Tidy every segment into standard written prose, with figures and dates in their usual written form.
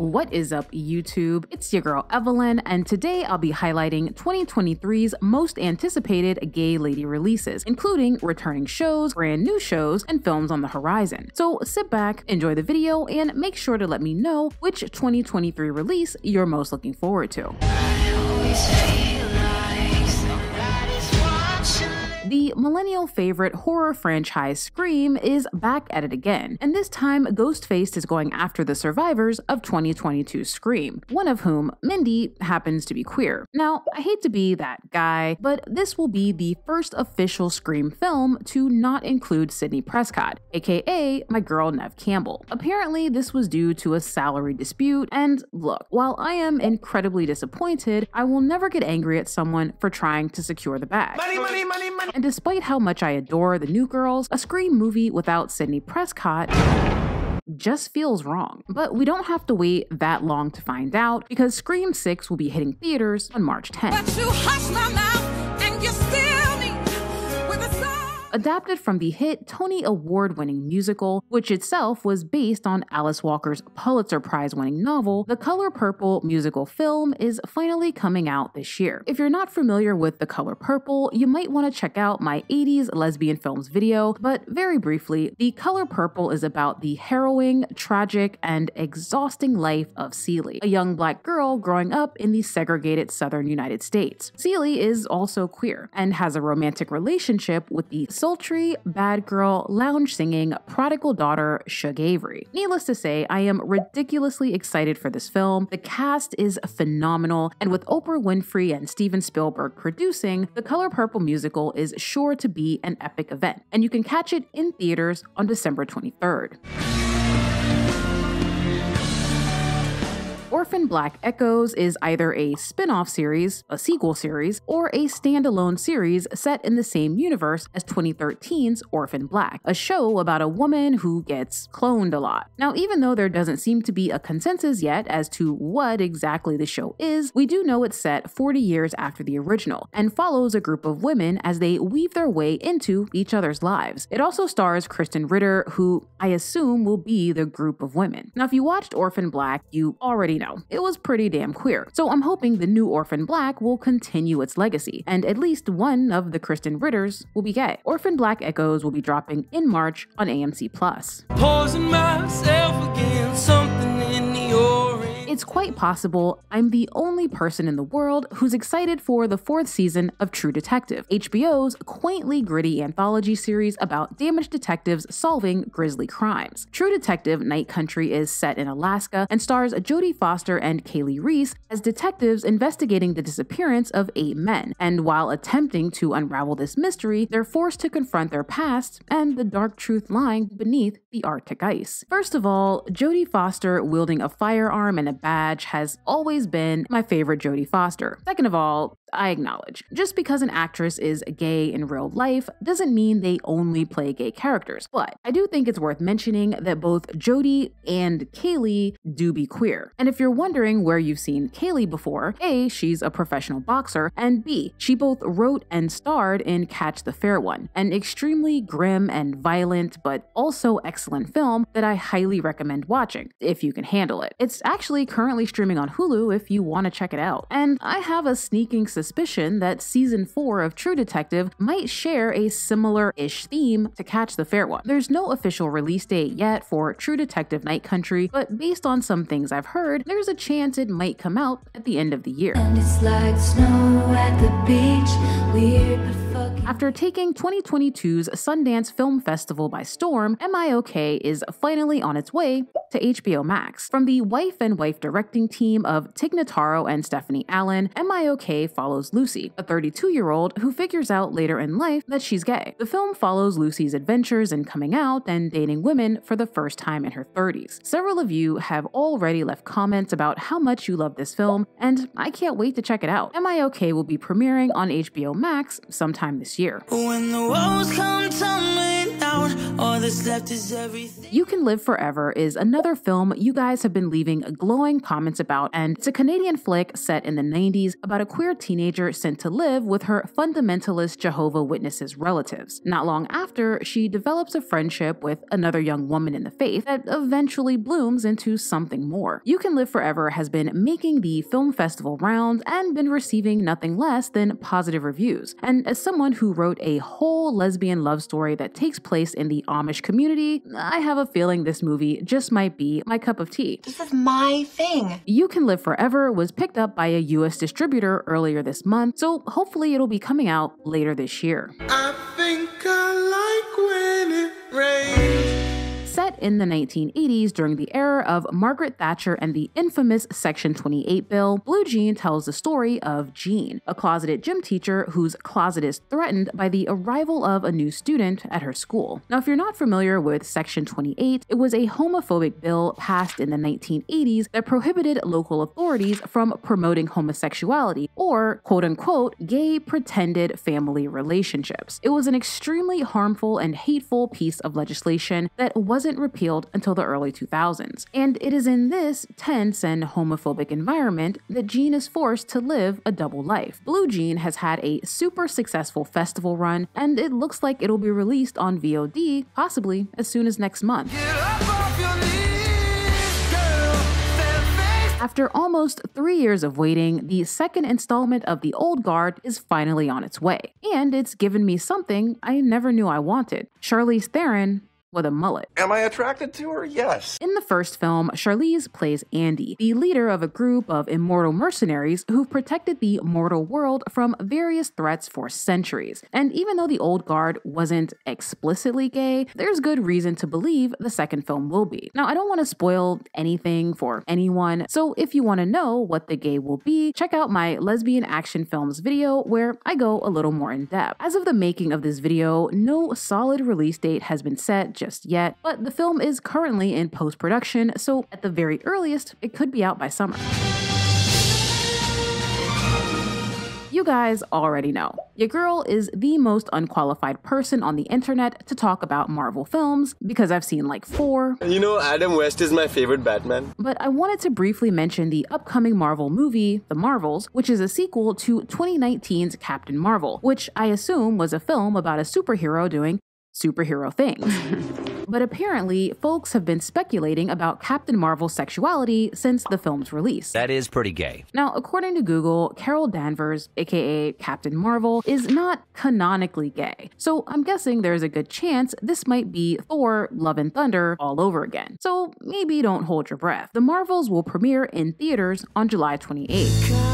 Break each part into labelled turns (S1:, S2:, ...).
S1: What is up, YouTube? It's your girl Evelyn, and today I'll be highlighting 2023's most anticipated gay lady releases, including returning shows, brand new shows, and films on the horizon. So sit back, enjoy the video, and make sure to let me know which 2023 release you're most looking forward to. The millennial favorite horror franchise Scream is back at it again, and this time Ghostface is going after the survivors of 2022's Scream, one of whom, Mindy, happens to be queer. Now, I hate to be that guy, but this will be the first official Scream film to not include Sidney Prescott, aka my girl Neve Campbell. Apparently, this was due to a salary dispute, and look, while I am incredibly disappointed, I will never get angry at someone for trying to secure the bag. Money. And despite how much I adore the New Girls, a Scream movie without Sidney Prescott just feels wrong. But we don't have to wait that long to find out, because Scream 6 will be hitting theaters on March 10th.
S2: But you hush my mouth and you steal me with a song.
S1: Adapted from the hit Tony Award-winning musical, which itself was based on Alice Walker's Pulitzer Prize-winning novel, The Color Purple musical film is finally coming out this year. If you're not familiar with The Color Purple, you might want to check out my 80s lesbian films video, but very briefly, The Color Purple is about the harrowing, tragic, and exhausting life of Celie, a young black girl growing up in the segregated southern United States. Celie is also queer and has a romantic relationship with the sultry, bad girl, lounge-singing, prodigal daughter, Shug Avery. Needless to say, I am ridiculously excited for this film. The cast is phenomenal, and with Oprah Winfrey and Steven Spielberg producing, The Color Purple musical is sure to be an epic event, and you can catch it in theaters on December 23rd. Orphan Black Echoes is either a spin-off series, a sequel series, or a standalone series set in the same universe as 2013's Orphan Black, a show about a woman who gets cloned a lot. Now, even though there doesn't seem to be a consensus yet as to what exactly the show is, we do know it's set 40 years after the original, and follows a group of women as they weave their way into each other's lives. It also stars Kristen Ritter, who I assume will be the group of women. Now, if you watched Orphan Black, you already know it was pretty damn queer, so I'm hoping the new Orphan Black will continue its legacy, and at least one of the Kristen Ritters will be gay. Orphan Black Echoes will be dropping in March on AMC+.
S3: Pausing myself against something in the orange.
S1: It's quite possible I'm the only person in the world who's excited for the 4th season of True Detective, HBO's quaintly gritty anthology series about damaged detectives solving grisly crimes. True Detective Night Country is set in Alaska and stars Jodie Foster and Kaylee Reese as detectives investigating the disappearance of 8 men, and while attempting to unravel this mystery, they're forced to confront their past and the dark truth lying beneath the Arctic ice. First of all, Jodie Foster wielding a firearm and a badge has always been my favorite Jodie Foster. Second of all, I acknowledge, just because an actress is gay in real life doesn't mean they only play gay characters, but I do think it's worth mentioning that both Jodie and Kaylee do be queer. And if you're wondering where you've seen Kaylee before, A, she's a professional boxer, and B, she both wrote and starred in Catch the Fair One, an extremely grim and violent but also excellent film that I highly recommend watching, if you can handle it. It's actually currently streaming on Hulu if you want to check it out. And I have a sneaking suspicion that season 4 of True Detective might share a similar-ish theme to Catch the Fair One. There's no official release date yet for True Detective Night Country, but based on some things I've heard, there's a chance it might come out at the end of the year.
S2: And it's like snow at the beach, weird but fucking.
S1: After taking 2022's Sundance Film Festival by storm, MIOK is finally on its way to HBO Max. From the wife and wife directing team of Tig Notaro and Stephanie Allen, MIOK follows Lucy, a 32-year-old who figures out later in life that she's gay. The film follows Lucy's adventures in coming out and dating women for the first time in her 30s. Several of you have already left comments about how much you love this film, and I can't wait to check it out. MIOK will be premiering on HBO Max sometime this year.
S3: When the walls come tumbling down, all that's left is everything.
S1: You Can Live Forever is another film you guys have been leaving glowing comments about, and it's a Canadian flick set in the 90s about a queer teenager sent to live with her fundamentalist Jehovah's Witnesses relatives. Not long after, she develops a friendship with another young woman in the faith that eventually blooms into something more. You Can Live Forever has been making the film festival rounds and been receiving nothing less than positive reviews. And as someone who wrote a whole lesbian love story that takes place in the Amish community, I have a feeling this movie just might be my cup of tea.
S4: This is my thing.
S1: You Can Live Forever was picked up by a US distributor earlier this month, so hopefully it'll be coming out later this year.
S3: I think I like when it rains.
S1: Set in the 1980s during the era of Margaret Thatcher and the infamous Section 28 bill, Blue Jean tells the story of Jean, a closeted gym teacher whose closet is threatened by the arrival of a new student at her school. Now, if you're not familiar with Section 28, it was a homophobic bill passed in the 1980s that prohibited local authorities from promoting homosexuality or, quote-unquote, gay pretended family relationships. It was an extremely harmful and hateful piece of legislation that wasn't repealed until the early 2000s. And it is in this tense and homophobic environment that Jean is forced to live a double life. Blue Jean has had a super successful festival run, and it looks like it'll be released on VOD, possibly as soon as next month.
S3: Get up off your knees, girl. Stand face.
S1: After almost 3 years of waiting, the second installment of The Old Guard is finally on its way. And it's given me something I never knew I wanted: Charlize Theron with a mullet.
S5: Am I attracted to her? Yes.
S1: In the first film, Charlize plays Andy, the leader of a group of immortal mercenaries who've protected the mortal world from various threats for centuries. And even though the Old Guard wasn't explicitly gay, there's good reason to believe the second film will be. Now, I don't want to spoil anything for anyone, so if you want to know what the gay will be, check out my lesbian action films video where I go a little more in depth. As of the making of this video, no solid release date has been set just yet, but the film is currently in post-production, so at the very earliest, it could be out by summer. You guys already know, your girl is the most unqualified person on the internet to talk about Marvel films because I've seen like 4.
S5: You know, Adam West is my favorite Batman.
S1: But I wanted to briefly mention the upcoming Marvel movie, The Marvels, which is a sequel to 2019's Captain Marvel, which I assume was a film about a superhero doing superhero things. But apparently, folks have been speculating about Captain Marvel's sexuality since the film's release.
S6: That is pretty gay.
S1: Now, according to Google, Carol Danvers, aka Captain Marvel, is not canonically gay. So I'm guessing there's a good chance this might be Thor: Love and Thunder all over again. So maybe don't hold your breath. The Marvels will premiere in theaters on July 28th.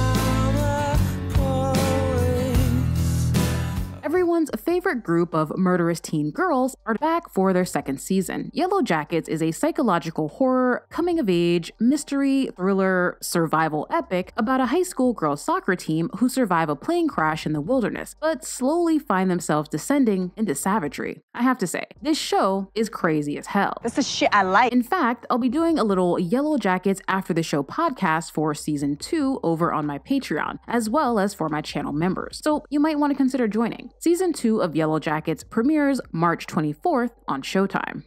S1: Everyone's favorite group of murderous teen girls are back for their second season. Yellowjackets is a psychological horror, coming-of-age, mystery, thriller, survival epic about a high school girls' soccer team who survive a plane crash in the wilderness, but slowly find themselves descending into savagery. I have to say, this show is crazy as hell.
S4: This is shit I like.
S1: In fact, I'll be doing a little Yellowjackets After the Show podcast for season 2 over on my Patreon, as well as for my channel members, so you might want to consider joining. Season 2 of Yellowjackets premieres March 24th on Showtime.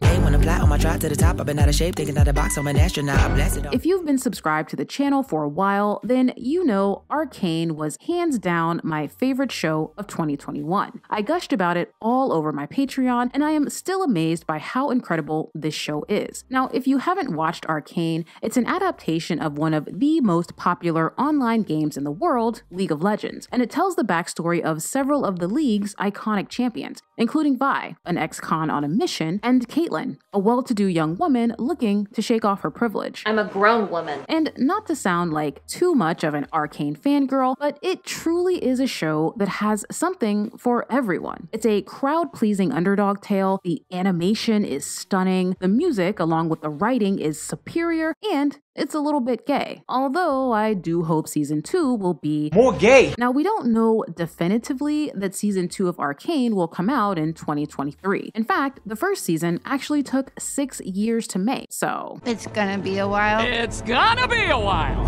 S1: If you've been subscribed to the channel for a while, then you know Arcane was hands down my favorite show of 2021. I gushed about it all over my Patreon, and I am still amazed by how incredible this show is. Now, if you haven't watched Arcane, it's an adaptation of one of the most popular online games in the world, League of Legends, and it tells the backstory of several of the league's iconic champions, including Vi, an ex-con on a mission, and Caitlyn, a well-to-do young woman looking to shake off her privilege.
S7: I'm a grown woman.
S1: And not to sound like too much of an Arcane fangirl, but it truly is a show that has something for everyone. It's a crowd-pleasing underdog tale, the animation is stunning, the music along with the writing is superior, and it's a little bit gay. Although I do hope season 2 will be
S6: more gay.
S1: Now, we don't know definitively that season 2 of Arcane will come out in 2023. In fact, the first season actually took 6 years to make, so
S8: it's gonna be a while.
S3: It's gonna be a while.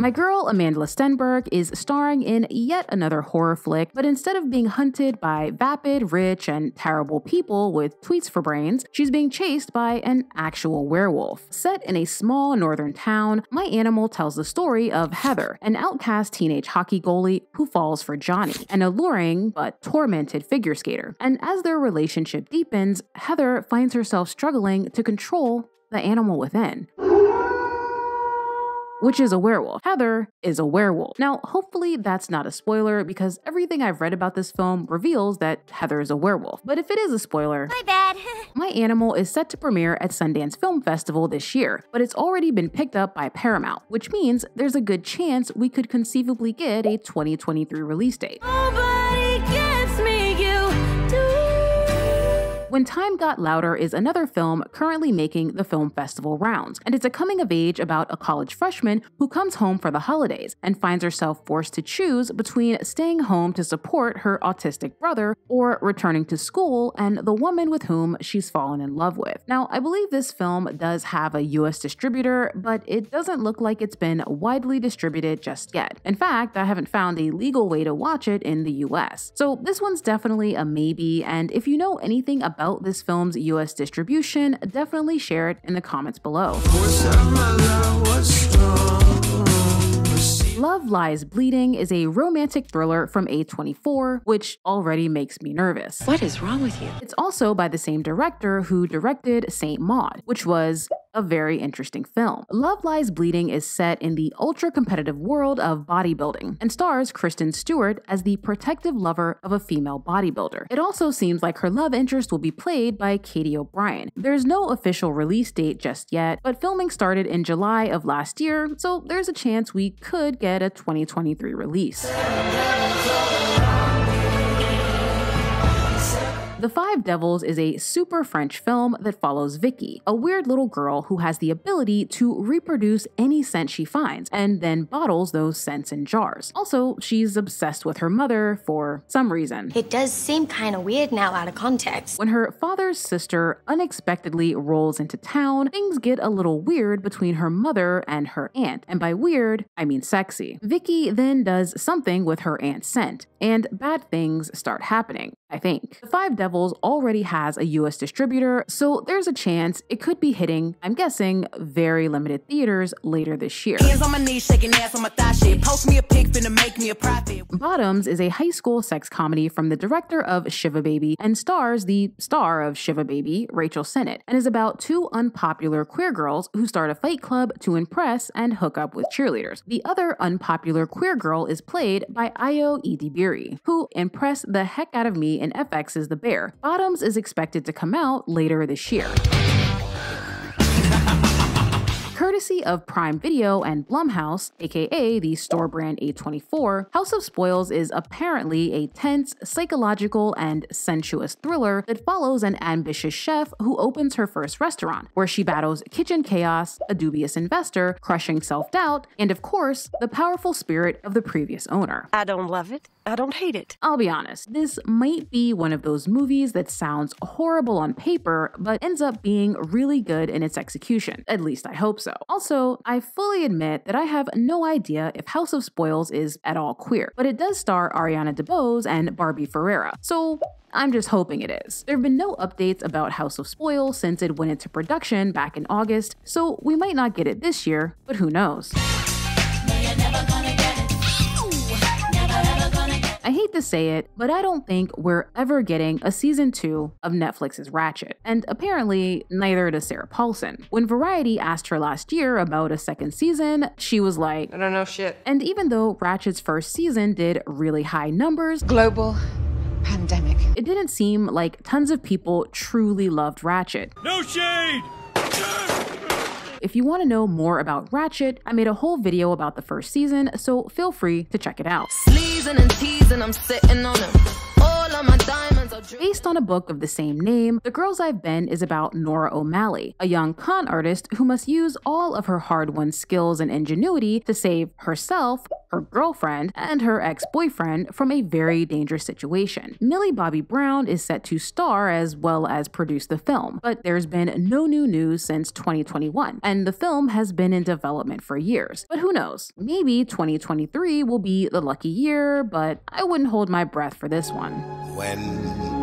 S1: my My girl Amanda Stenberg is starring in yet another horror flick, but instead of being hunted by vapid, rich, and terrible people with tweets for brains, she's being chased by an actual werewolf. Set in a small northern town, My Animal tells the story of Heather, an outcast teenage hockey goalie who falls for Johnny, an alluring but tormented figure skater. And as their relationship deepens, Heather finds herself struggling to control the animal within, which is a werewolf. Heather is a werewolf. Now, hopefully that's not a spoiler because everything I've read about this film reveals that Heather is a werewolf. But if it is a spoiler,
S4: My bad.
S1: My Animal is set to premiere at Sundance Film Festival this year, but it's already been picked up by Paramount, which means there's a good chance we could conceivably get a 2023 release date.
S2: Nobody gets me, you do.
S1: When Time Got Louder is another film currently making the film festival rounds, and it's a coming of age about a college freshman who comes home for the holidays and finds herself forced to choose between staying home to support her autistic brother or returning to school and the woman with whom she's fallen in love with. Now, I believe this film does have a US distributor, but it doesn't look like it's been widely distributed just yet. In fact, I haven't found a legal way to watch it in the US. So this one's definitely a maybe, and if you know anything about this film's US distribution, definitely share it in the comments below. Love Lies Bleeding is a romantic thriller from A24, which already makes me nervous.
S4: What is wrong with you?
S1: It's also by the same director who directed Saint Maud, which was a very interesting film. Love Lies Bleeding is set in the ultra-competitive world of bodybuilding and stars Kristen Stewart as the protective lover of a female bodybuilder. It also seems like her love interest will be played by Katie O'Brien. There's no official release date just yet, but filming started in July of last year, so there's a chance we could get a 2023 release. The Five Devils is a super French film that follows Vicky, a weird little girl who has the ability to reproduce any scent she finds and then bottles those scents in jars. Also, she's obsessed with her mother for some reason.
S4: It does seem kind of weird now out of context.
S1: When her father's sister unexpectedly rolls into town, things get a little weird between her mother and her aunt, and by weird, I mean sexy. Vicky then does something with her aunt's scent, and bad things start happening, I think. The Five Devils already has a US distributor, so there's a chance it could be hitting, I'm guessing, very limited theaters later this year.
S3: Hands on my knees, shaking ass on my thigh shit. Post me a pic, finna make me a profit.
S1: Bottoms is a high school sex comedy from the director of Shiva Baby and stars the star of Shiva Baby, Rachel Sennett, and is about two unpopular queer girls who start a fight club to impress and hook up with cheerleaders. The other unpopular queer girl is played by Ayo Edebiri, who impressed the heck out of me in FX's The Bear. Bottoms is expected to come out later this year. Courtesy of Prime Video and Blumhouse, aka the store brand A24, House of Spoils is apparently a tense, psychological, and sensuous thriller that follows an ambitious chef who opens her first restaurant, where she battles kitchen chaos, a dubious investor, crushing self-doubt, and of course, the powerful spirit of the previous owner.
S6: I don't love it. I don't hate it.
S1: I'll be honest, this might be one of those movies that sounds horrible on paper, but ends up being really good in its execution. At least I hope so. Also, I fully admit that I have no idea if House of Spoils is at all queer, but it does star Ariana DeBose and Barbie Ferreira, so I'm just hoping it is. There have been no updates about House of Spoils since it went into production back in August, so we might not get it this year, but who knows. I hate to say it, but I don't think we're ever getting a season 2 of Netflix's Ratched, and apparently neither does Sarah Paulson. When Variety asked her last year about a second season, she was like,
S6: I don't know shit.
S1: and even though Ratched's first season did really high numbers,
S6: Global pandemic.
S1: it didn't seem like tons of people truly loved Ratched.
S3: No shade!
S1: If you want to know more about Ratched, I made a whole video about the first season, so feel free to check it out.
S2: Sleezing and teasing, I'm sitting on them. All of my diamonds
S1: Based on a book of the same name, The Girls I've Been is about Nora O'Malley, a young con artist who must use all of her hard-won skills and ingenuity to save herself, her girlfriend, and her ex-boyfriend from a very dangerous situation. Millie Bobby Brown is set to star as well as produce the film, but there's been no new news since 2021, and the film has been in development for years. But who knows? Maybe 2023 will be the lucky year, but I wouldn't hold my breath for this one.
S7: When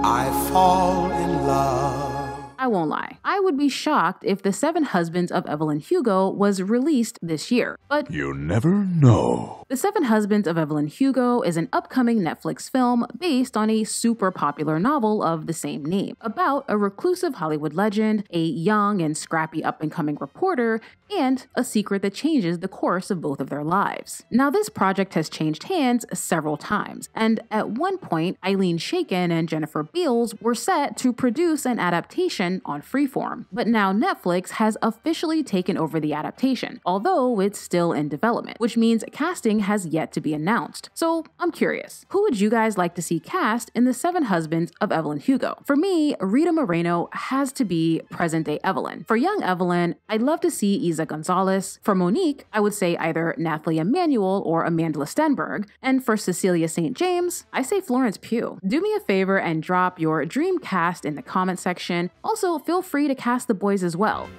S7: I fall in love.
S1: I won't lie, I would be shocked if The Seven Husbands of Evelyn Hugo was released this year, but
S8: you never know.
S1: The Seven Husbands of Evelyn Hugo is an upcoming Netflix film based on a super popular novel of the same name, about a reclusive Hollywood legend, a young and scrappy up-and-coming reporter, and a secret that changes the course of both of their lives. Now, this project has changed hands several times, and at one point, Eileen Shaken and Jennifer Beals were set to produce an adaptation on Freeform. But now Netflix has officially taken over the adaptation, although it's still in development, which means casting has yet to be announced. So I'm curious, who would you guys like to see cast in The Seven Husbands of Evelyn Hugo? For me, Rita Moreno has to be present-day Evelyn. For young Evelyn, I'd love to see Isa Gonzalez. For Monique, I would say either Nathalie Emmanuel or Amanda Stenberg. And for Cecilia St. James, I say Florence Pugh. Do me a favor and drop your dream cast in the comment section. Also, feel free to cast the boys as well.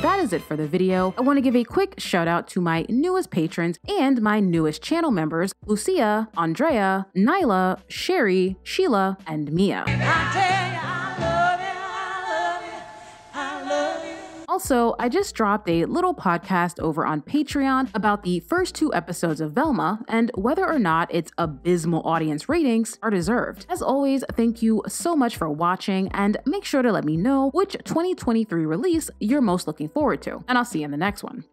S1: That is it for the video. I want to give a quick shout out to my newest patrons and my newest channel members, Lucia, Andrea, Nyla, Sherry, Sheila, and Mia. Also, I just dropped a little podcast over on Patreon about the first 2 episodes of Velma and whether or not its abysmal audience ratings are deserved. As always, thank you so much for watching, and make sure to let me know which 2023 release you're most looking forward to, and I'll see you in the next one.